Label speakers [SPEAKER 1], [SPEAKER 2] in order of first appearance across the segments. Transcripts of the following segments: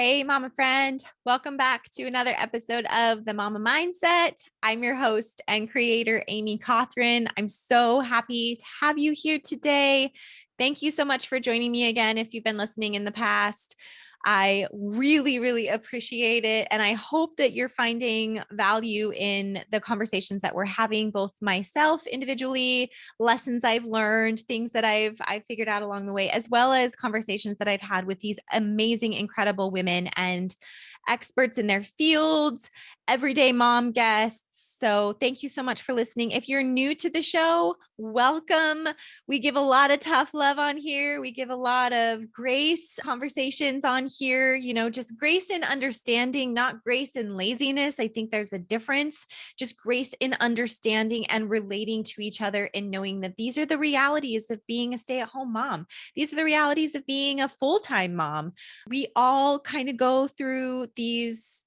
[SPEAKER 1] Hey, mama friend. Welcome back to another episode of the Mama Mindset. I'm your host and creator, Amy Cothran. I'm so happy to have you here today. Thank you so much for joining me again. If you've been listening in the past, I really appreciate it. And I hope that you're finding value in the conversations that we're having, both myself individually, lessons I've learned, things that I've figured out along the way, as well as conversations that I've had with these amazing, incredible women and experts in their fields, everyday mom guests. So thank you so much for listening. If you're new to the show, welcome. We give a lot of tough love on here. We give a lot of grace conversations on here, just grace and understanding, not grace and laziness. I think there's a difference, just grace in understanding and relating to each other and knowing that these are the realities of being a stay-at-home mom. These are the realities of being a full-time mom. We all kind of go through these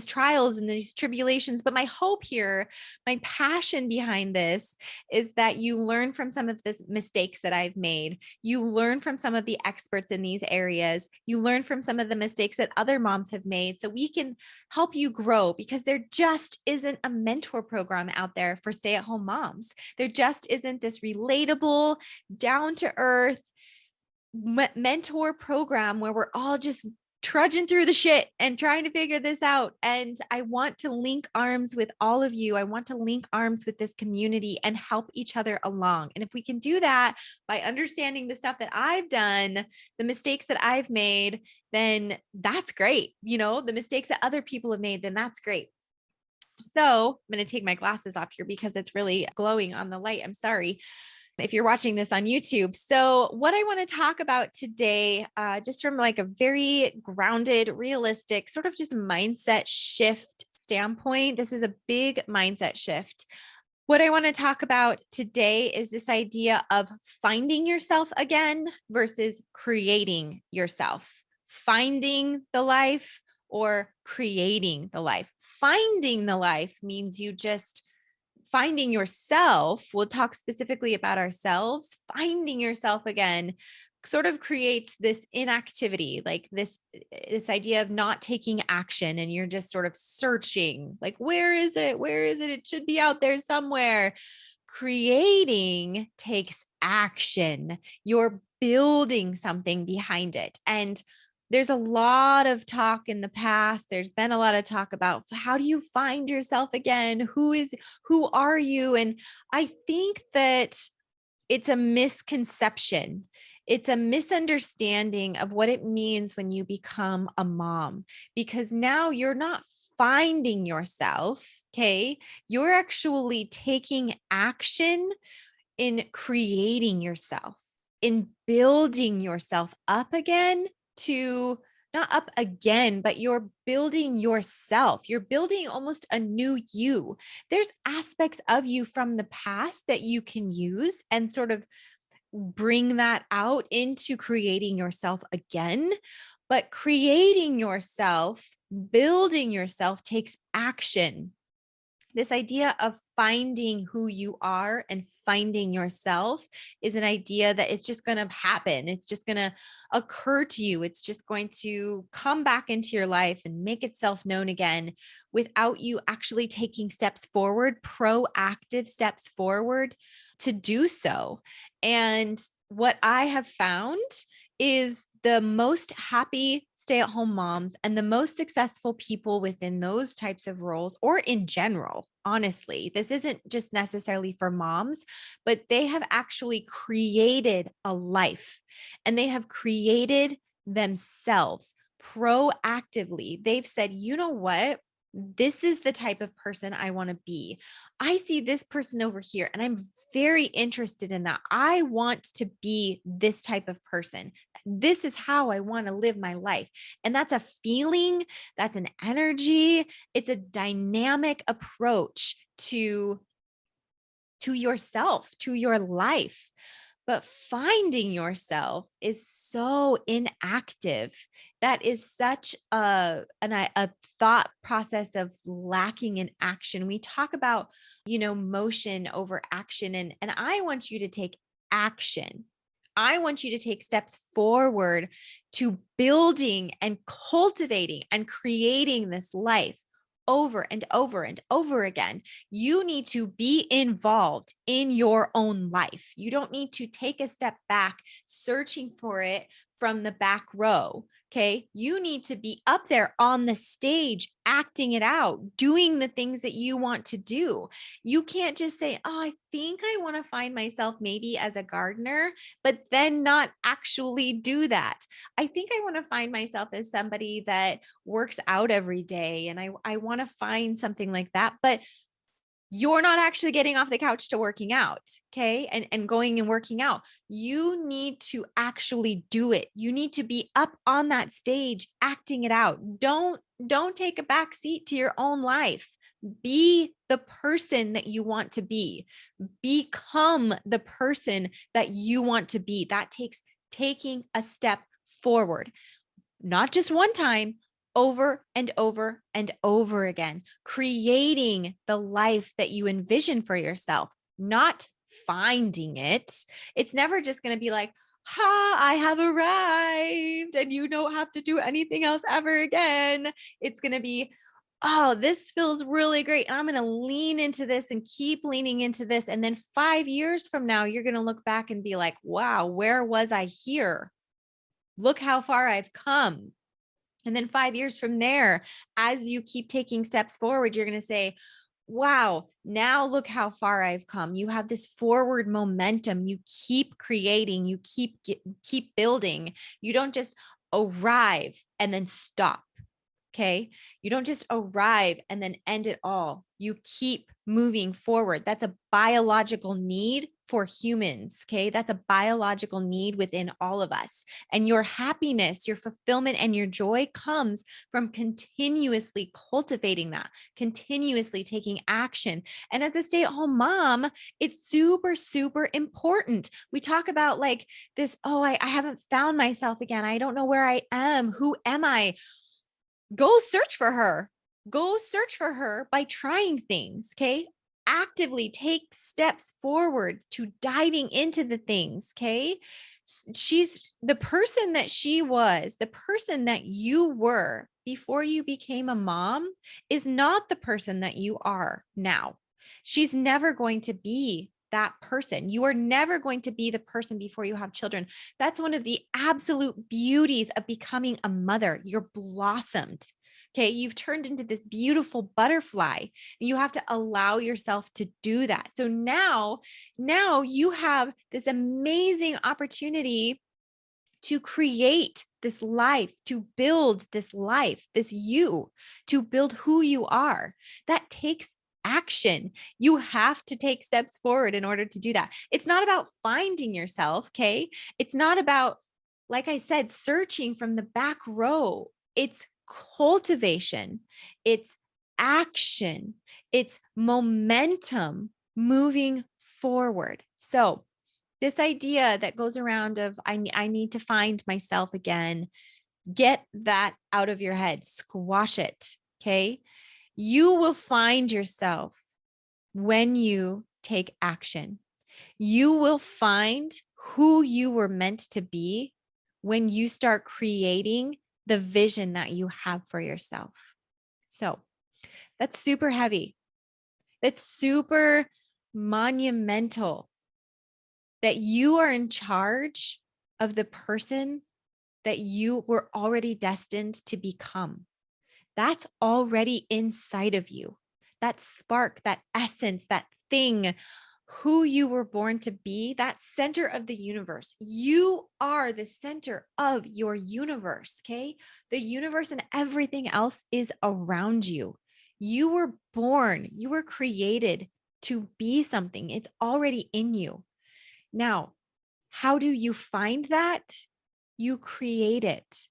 [SPEAKER 1] trials and these tribulations, but my hope here, my passion behind this is that you learn from some of the mistakes that I've made. You learn from some of the experts in these areas. You learn from some of the mistakes that other moms have made so we can help you grow, because there just isn't a mentor program out there for stay-at-home moms. There just isn't this relatable, down-to-earth mentor program where we're all just trudging through the shit and trying to figure this out. And I want to link arms with all of you. I want to link arms with this community and help each other along. And if we can do that by understanding the stuff that I've done, the mistakes that I've made, then that's great. The mistakes that other people have made, then that's great. So I'm going to take my glasses off here because it's really glowing on the light. I'm sorry if you're watching this on YouTube. So what I want to talk about today, just from like a very grounded, realistic, sort of just mindset shift standpoint, this is a big mindset shift. What I want to talk about today is this idea of finding yourself again versus creating yourself. Finding the life or creating the life. Finding the life means you just finding yourself. We'll talk specifically about ourselves. Finding yourself again sort of creates this inactivity, like this idea of not taking action, and you're just sort of searching, like, where is it? Where is it? It should be out there somewhere. Creating takes action. You're building something behind it. And there's a lot of talk in the past. There's been a lot of talk about how do you find yourself again? Who are you? And I think that it's a misconception. It's a misunderstanding of what it means when you become a mom, because now you're not finding yourself. Okay. You're actually taking action in creating yourself, in building yourself up again, to not up again, but you're building yourself. You're building almost a new you. There's aspects of you from the past that you can use and sort of bring that out into creating yourself again. But creating yourself, building yourself takes action. This idea of finding who you are and finding yourself is an idea that it's just going to happen. It's just going to occur to you. It's just going to come back into your life and make itself known again without you actually taking steps forward, proactive steps forward to do so. And what I have found is the most happy stay-at-home moms and the most successful people within those types of roles, or in general, honestly, this isn't just necessarily for moms, but they have actually created a life and they have created themselves proactively. They've said, you know what? This is the type of person I want to be. I see this person over here and I'm very interested in that. I want to be this type of person. This is how I want to live my life. And that's a feeling, that's an energy, it's a dynamic approach to yourself, to your life. But finding yourself is so inactive. That is such a thought process of lacking in action. We talk about, motion over action. And I want you to take action. I want you to take steps forward to building and cultivating and creating this life over and over and over again. You need to be involved in your own life. You don't need to take a step back, searching for it from the back row. Okay. You need to be up there on the stage, acting it out, doing the things that you want to do. You can't just say, oh, I think I want to find myself maybe as a gardener, but then not actually do that. I think I want to find myself as somebody that works out every day. And I want to find something like that. But you're not actually getting off the couch to working out, okay? And going and working out. You need to actually do it. You need to be up on that stage, acting it out. Don't take a back seat to your own life. Be the person that you want to be. Become the person that you want to be. That takes taking a step forward, not just one time, over and over and over again, creating the life that you envision for yourself, not finding it. It's never just going to be like, ha, I have arrived and you don't have to do anything else ever again. It's going to be, oh, this feels really great. And I'm going to lean into this and keep leaning into this. And then 5 years from now, you're going to look back and be like, wow, where was I here? Look how far I've come. And then 5 years from there, as you keep taking steps forward, you're going to say, wow, now look how far I've come. You have this forward momentum. You keep creating, you keep building. You don't just arrive and then stop. Okay. You don't just arrive and then end it all. You keep moving forward. That's a biological need for humans. Okay. That's a biological need within all of us. And your happiness, your fulfillment, and your joy comes from continuously cultivating that, continuously taking action. And as a stay-at-home mom, it's super, super important. We talk about like this, oh, I haven't found myself again. I don't know where I am. Who am I? Go search for her. Go search for her by trying things. Okay. Actively take steps forward to diving into the things. Okay. She's the person that she was, the person that you were before you became a mom is not the person that you are now. She's never going to be that person. You are never going to be the person before you have children. That's one of the absolute beauties of becoming a mother. You're blossomed. Okay. You've turned into this beautiful butterfly and you have to allow yourself to do that. So now you have this amazing opportunity to create this life, to build this life, this you, to build who you are. That takes action. You have to take steps forward in order to do that. It's not about finding yourself, okay? It's not about, like I said, searching from the back row. It's cultivation, it's action, it's momentum moving forward. So this idea that goes around of I need to find myself again, get that out of your head, squash it, okay? You will find yourself when you take action. You will find who you were meant to be when you start creating the vision that you have for yourself. So that's super heavy. That's super monumental that you are in charge of the person that you were already destined to become. That's already inside of you. That spark, that essence, that thing, who you were born to be, that center of the universe. You are the center of your universe, okay? The universe and everything else is around you. You were born, you were created to be something. It's already in you. Now, how do you find that? You create it.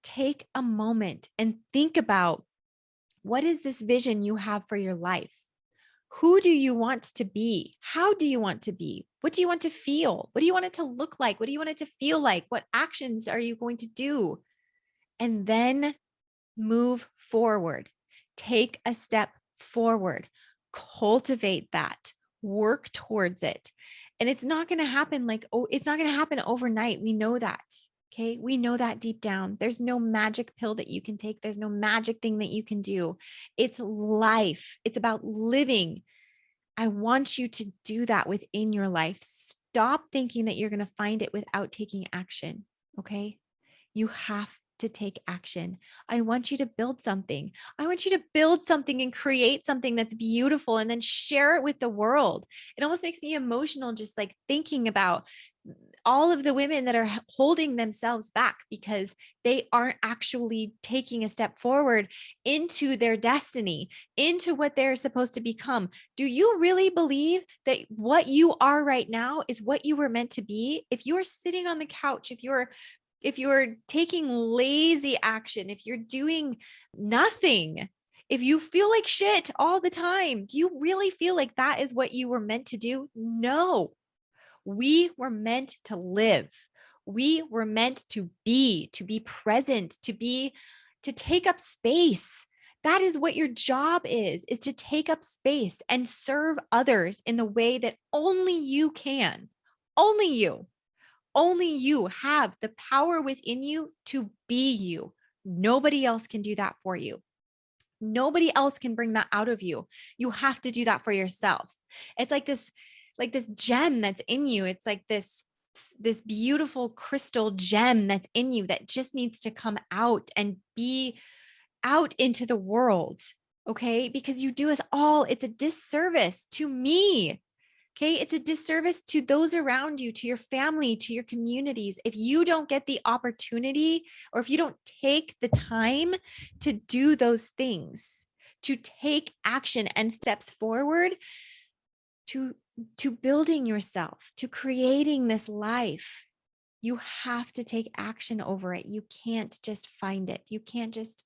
[SPEAKER 1] Take a moment and think about, what is this vision you have for your life? Who do you want to be? How do you want to be? What do you want to feel? What do you want it to look like? What do you want it to feel like? What actions are you going to do? And then move forward. Take a step forward. Cultivate that. work towards it. And it's not going to happen it's not going to happen overnight. We know that. Okay. We know that deep down. There's no magic pill that you can take. There's no magic thing that you can do. It's life. It's about living. I want you to do that within your life. Stop thinking that you're going to find it without taking action. Okay. You have to take action. I want you to build something. I want you to build something and create something that's beautiful and then share it with the world. It almost makes me emotional just like thinking about all of the women that are holding themselves back because they aren't actually taking a step forward into their destiny, into what they're supposed to become. Do you really believe that what you are right now is what you were meant to be? If you're sitting on the couch, if you're taking lazy action, if you're doing nothing, if you feel like shit all the time, do you really feel like that is what you were meant to do? No. We were meant to live. We were meant to be present, to take up space. That is what your job is to take up space and serve others in the way that only you can. Only you. Only you have the power within you to be you. Nobody else can do that for you. Nobody else can bring that out of you. You have to do that for yourself. It's like this gem that's in you. It's like this beautiful crystal gem that's in you that just needs to come out and be out into the world. Okay? Because you do us all, it's a disservice to me. Okay. It's a disservice to those around you, to your family, to your communities. If you don't get the opportunity or if you don't take the time to do those things, to take action and steps forward to, to building yourself, to creating this life, you have to take action over it. You can't just find it. You can't just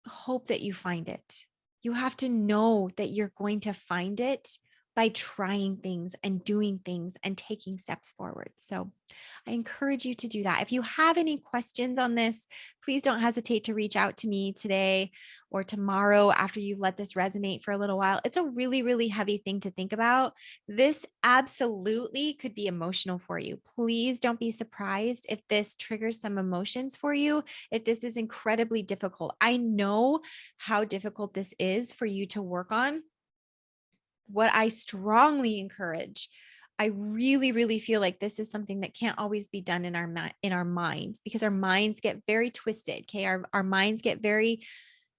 [SPEAKER 1] hope that you find it. You have to know that you're going to find it by trying things and doing things and taking steps forward. So I encourage you to do that. If you have any questions on this, please don't hesitate to reach out to me today or tomorrow after you've let this resonate for a little while. It's a really, really heavy thing to think about. This absolutely could be emotional for you. Please don't be surprised if this triggers some emotions for you, if this is incredibly difficult. I know how difficult this is for you to work on. What I strongly encourage, I really, really feel like this is something that can't always be done in our minds because our minds get very twisted. Okay. Our minds get very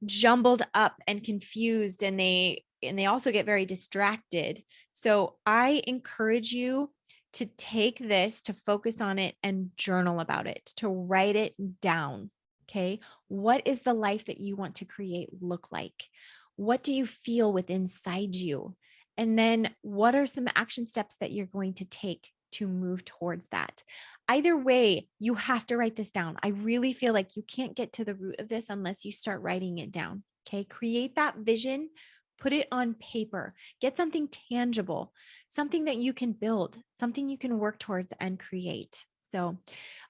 [SPEAKER 1] jumbled up and confused and they also get very distracted. So I encourage you to take this, to focus on it and journal about it, to write it down. Okay. What is the life that you want to create look like? What do you feel within inside you? And then what are some action steps that you're going to take to move towards that? Either way, you have to write this down. I really feel like you can't get to the root of this unless you start writing it down. Okay. Create that vision, put it on paper, get something tangible, something that you can build, something you can work towards and create. So,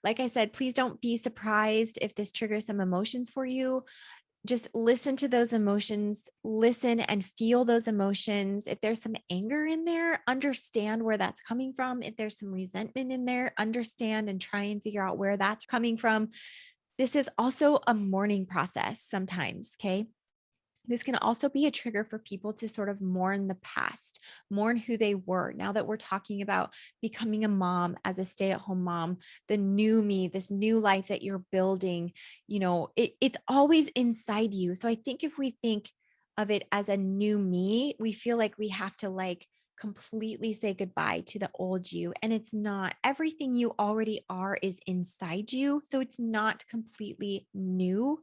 [SPEAKER 1] like I said, please don't be surprised if this triggers some emotions for you. Just listen to those emotions, listen and feel those emotions. If there's some anger in there, understand where that's coming from. If there's some resentment in there, understand and try and figure out where that's coming from. This is also a mourning process sometimes. Okay. This can also be a trigger for people to sort of mourn the past, mourn who they were. Now that we're talking about becoming a mom as a stay-at-home mom, the new me, this new life that you're building, it's always inside you. So I think if we think of it as a new me, we feel like we have to completely say goodbye to the old you. And it's not. Everything you already are is inside you. So it's not completely new.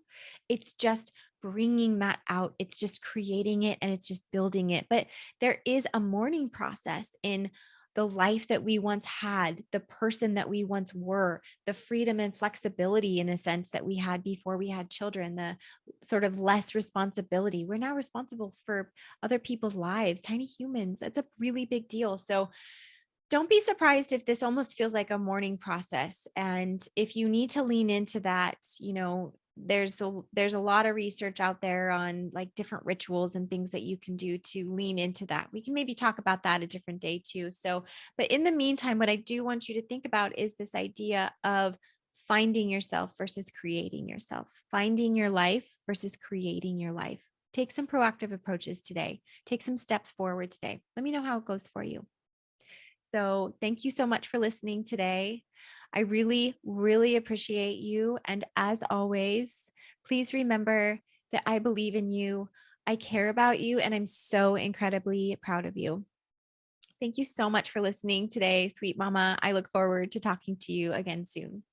[SPEAKER 1] It's just bringing that out. It's just creating it and it's just building it. But there is a mourning process in the life that we once had, the person that we once were, the freedom and flexibility in a sense that we had before we had children, the sort of less responsibility. We're now responsible for other people's lives, tiny humans. It's a really big deal. So don't be surprised if this almost feels like a mourning process. And if you need to lean into that, there's a lot of research out there on like different rituals and things that you can do to lean into that. We can maybe talk about that a different day too. So, but in the meantime, what I do want you to think about is this idea of finding yourself versus creating yourself, finding your life versus creating your life. Take some proactive approaches today. Take some steps forward today. Let me know how it goes for you. So, thank you so much for listening today. I really, really appreciate you. And as always, please remember that I believe in you. I care about you, and I'm so incredibly proud of you. Thank you so much for listening today, sweet mama. I look forward to talking to you again soon.